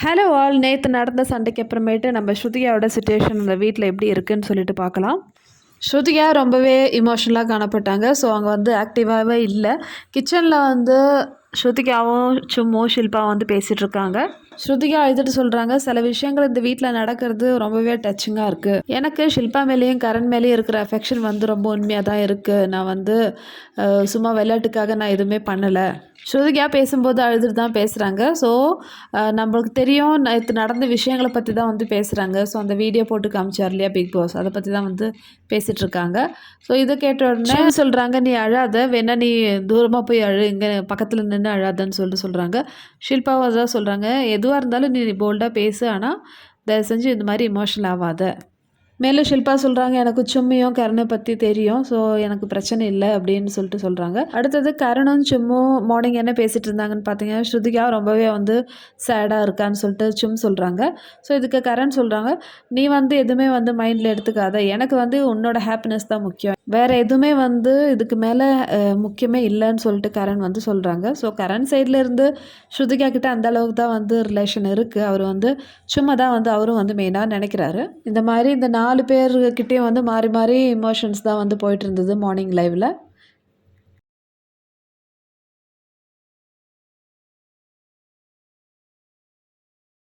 Hello all, நேற்று நடந்த சண்டைக்கு அப்புறமேட்டு நம்ம ஸ்ருதிகாவோட சுச்சுவேஷன் அந்த வீட்டில் எப்படி இருக்குன்னு சொல்லிட்டு பார்க்கலாம். ஸ்ருதிகா ரொம்பவே இமோஷ்னலாக காணப்பட்டாங்க. ஸோ அவங்க வந்து ஆக்டிவாகவே இல்லை. கிச்சனில் வந்து ஸ்ருதிகாவும் ஷில்பாவும் வந்து பேசிகிட்டு இருக்காங்க. ஸ்ருதிகா அழுதுட்டு சொல்கிறாங்க, சில விஷயங்கள் இந்த வீட்டில் நடக்கிறது ரொம்பவே டச்சிங்காக இருக்குது. எனக்கு ஷில்பா மேலேயும் கரண் மேலேயும் இருக்கிற அஃபெக்ஷன் வந்து ரொம்ப உண்மையாக தான் இருக்குது. நான் வந்து சும்மா விளையாட்டுக்காக நான் எதுவுமே பண்ணலை. ஸ்ருதிகா பேசும்போது அழுதுட்டு தான் பேசுகிறாங்க. ஸோ நம்மளுக்கு தெரியும் நேற்று நடந்த விஷயங்களை பற்றி தான் வந்து பேசுகிறாங்க. ஸோ அந்த வீடியோ போட்டு காமிச்சார் இல்லையா பிக் பாஸ், அதை பற்றி தான் வந்து பேசிகிட்ருக்காங்க. ஸோ இதை கேட்ட உடனே சொல்கிறாங்க, நீ அழாத, வேணா நீ தூரமாக போய் அழு, இங்கே பக்கத்தில் நின்று அழாதன்னு சொல்கிறாங்க. ஷில்பாவும் அதான் சொல்கிறாங்க, எதுவாக இருந்தாலும் நீ போல்டாக பேசு, ஆனால் தயவு செஞ்சு இந்த மாதிரி இமோஷனல் ஆகாத. மேலும் ஷில்பா சொல்கிறாங்க, எனக்கு சும்மியும் கரணை பற்றி தெரியும், ஸோ எனக்கு பிரச்சனை இல்லை அப்படின்னு சொல்கிறாங்க. அடுத்தது கரணும் சும்மும் மார்னிங் என்ன பேசிகிட்டு இருந்தாங்கன்னு பார்த்தீங்கன்னா, ஸ்ருதிகா ரொம்பவே வந்து சேடாக இருக்கான்னு சும் சொல்கிறாங்க. ஸோ இதுக்கு கரண் சொல்கிறாங்க, நீ வந்து எதுவுமே வந்து மைண்டில் எடுத்துக்காத, எனக்கு வந்து உன்னோட ஹாப்பினஸ் தான் முக்கியம், வேறு எதுவுமே வந்து இதுக்கு மேலே முக்கியமே இல்லைன்னு சொல்லிட்டு கரண் வந்து சொல்கிறாங்க. ஸோ கரண் சைடில் இருந்து ஸ்ருதிகா கிட்ட அந்த அளவுக்கு தான் வந்து ரிலேஷன் இருக்குது. அவர் வந்து சும்மா தான் வந்து அவரும் வந்து மெயினாக நினைக்கிறாரு. இந்த மாதிரி இந்த 4 பேர்கிட்டையும் வந்து மாறி மாறி இமோஷன்ஸ் தான் வந்து போயிட்டு இருந்தது மார்னிங் லைவில்.